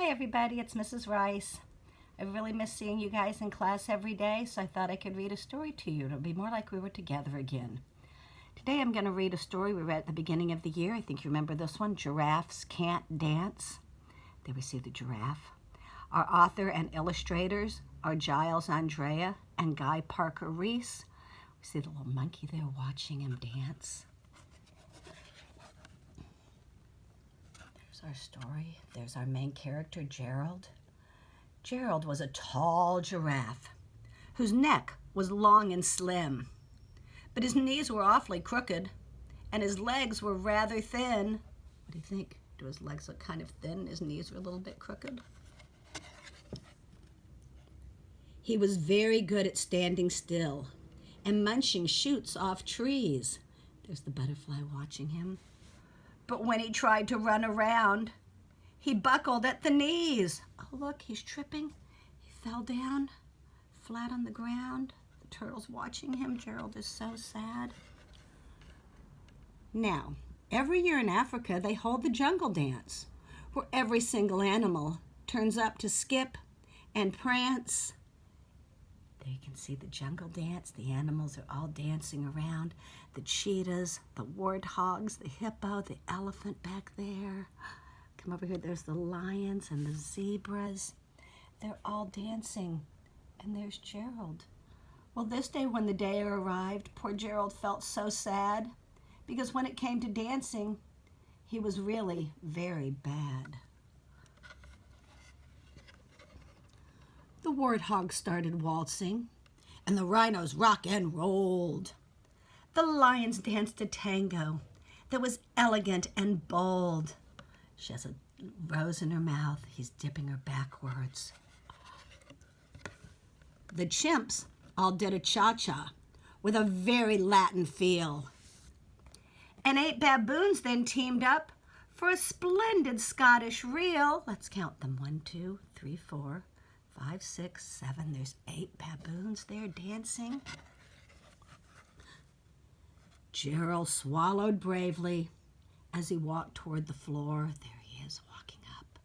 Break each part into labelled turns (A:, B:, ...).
A: Hi everybody, it's Mrs. Rice. I really miss seeing you guys in class every day, so I thought I could read a story to you. It'll be more like we were together again. Today I'm going to read a story we read at the beginning of the year. I think you remember this one, Giraffes Can't Dance. There we see the giraffe. Our author and illustrators are Giles Andrea and Guy Parker Reese. We see the little monkey there watching him dance. Our story. There's our main character, Gerald. Gerald was a tall giraffe whose neck was long and slim, but his knees were awfully crooked and his legs were rather thin. What do you think? Do his legs look kind of thin and his knees were a little bit crooked? He was very good at standing still and munching shoots off trees. There's the butterfly watching him. But when he tried to run around, he buckled at the knees. Oh, look, he's tripping. He fell down, flat on the ground. The turtle's watching him. Gerald is so sad. Now, every year in Africa, they hold the jungle dance, where every single animal turns up to skip and prance. There you can see the jungle dance. The animals are all dancing around. The cheetahs, the warthogs, the hippo, the elephant back there. Come over here, there's the lions and the zebras. They're all dancing. And there's Gerald. Well, this day when the day arrived, poor Gerald felt so sad because when it came to dancing, he was really very bad. The warthogs started waltzing, and the rhinos rock and rolled. The lions danced a tango that was elegant and bold. She has a rose in her mouth. He's dipping her backwards. The chimps all did a cha-cha with a very Latin feel. And 8 baboons then teamed up for a splendid Scottish reel. Let's count them. 1, 2, 3, 4, 5, 6, 7. There's 8 baboons there dancing. Gerald swallowed bravely as he walked toward the floor. There he is walking up.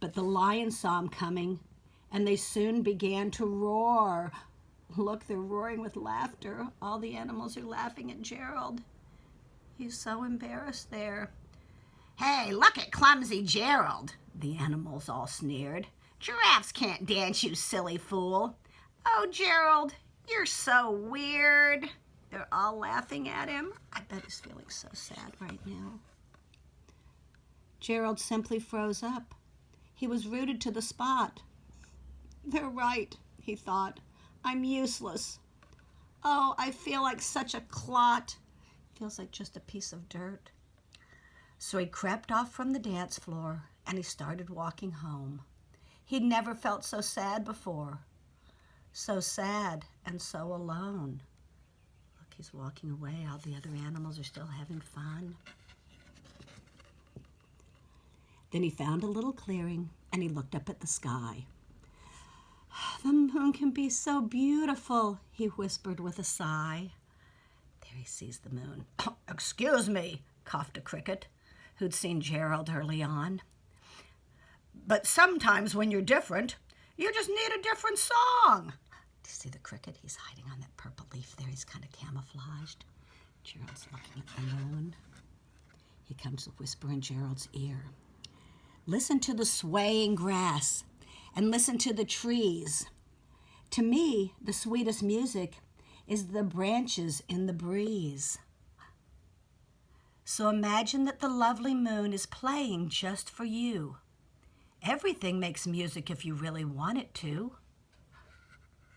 A: But the lions saw him coming, and they soon began to roar. Look, they're roaring with laughter. All the animals are laughing at Gerald. He's so embarrassed there. Hey, look at clumsy Gerald, the animals all sneered. Giraffes can't dance, you silly fool. Oh, Gerald, you're so weird. They're all laughing at him. I bet he's feeling so sad right now. Gerald simply froze up. He was rooted to the spot. They're right, he thought. I'm useless. Oh, I feel like such a clot. Feels like just a piece of dirt. So he crept off from the dance floor and he started walking home. He'd never felt so sad before. So sad and so alone. Look, he's walking away. All the other animals are still having fun. Then he found a little clearing and he looked up at the sky. The moon can be so beautiful, he whispered with a sigh. There he sees the moon. Oh, excuse me, coughed a cricket who'd seen Gerald early on. But sometimes when you're different, you just need a different song. Do you see the cricket? He's hiding on that purple leaf there. He's kind of camouflaged. Gerald's looking at the moon. He comes to whisper in Gerald's ear. Listen to the swaying grass and listen to the trees. To me, the sweetest music is the branches in the breeze. So imagine that the lovely moon is playing just for you. Everything makes music if you really want it to.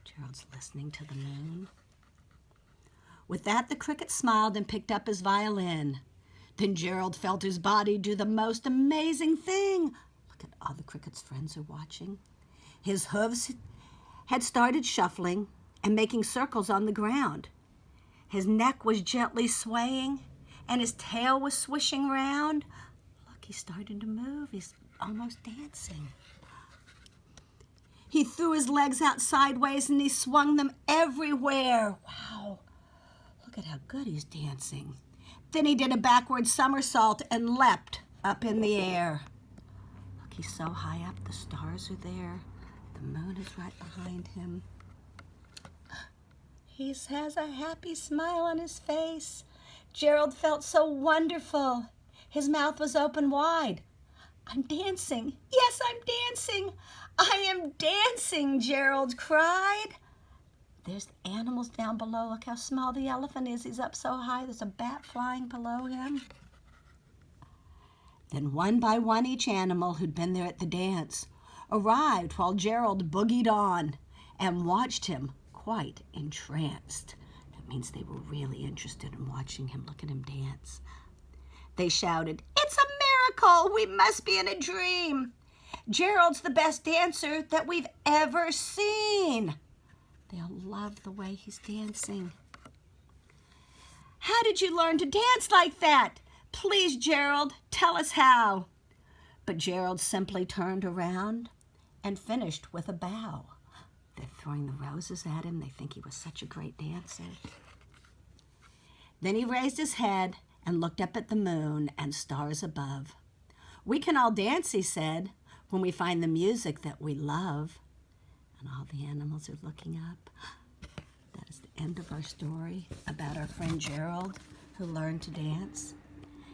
A: Gerald's listening to the moon. With that, the cricket smiled and picked up his violin. Then Gerald felt his body do the most amazing thing. Look at all the cricket's friends are watching. His hooves had started shuffling and making circles on the ground. His neck was gently swaying and his tail was swishing round. Look, he's starting to move. He's almost dancing. He threw his legs out sideways and he swung them everywhere. Wow, look at how good he's dancing. Then he did a backward somersault and leapt up in the air. Look, he's so high up, the stars are there. The moon is right behind him. He has a happy smile on his face. Gerald felt so wonderful. His mouth was open wide. I'm dancing. Yes, I'm dancing. I am dancing, Gerald cried. There's the animals down below. Look how small the elephant is. He's up so high. There's a bat flying below him. Then one by one each animal who'd been there at the dance arrived while Gerald boogied on and watched him quite entranced. That means they were really interested in watching him, look at him dance. They shouted, "It's a miracle! We must be in a dream! Gerald's the best dancer that we've ever seen!" They all love the way he's dancing. "How did you learn to dance like that? Please, Gerald, tell us how." But Gerald simply turned around and finished with a bow. They're throwing the roses at him. They think he was such a great dancer. Then he raised his head and looked up at the moon and stars above. "We can all dance," he said, "when we find the music that we love." And all the animals are looking up. That is the end of our story about our friend Gerald who learned to dance.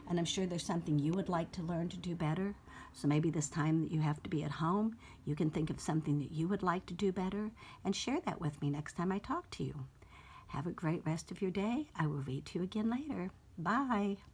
A: And I'm sure there's something you would like to learn to do better. So maybe this time that you have to be at home, you can think of something that you would like to do better and share that with me next time I talk to you. Have a great rest of your day. I will read to you again later. Bye.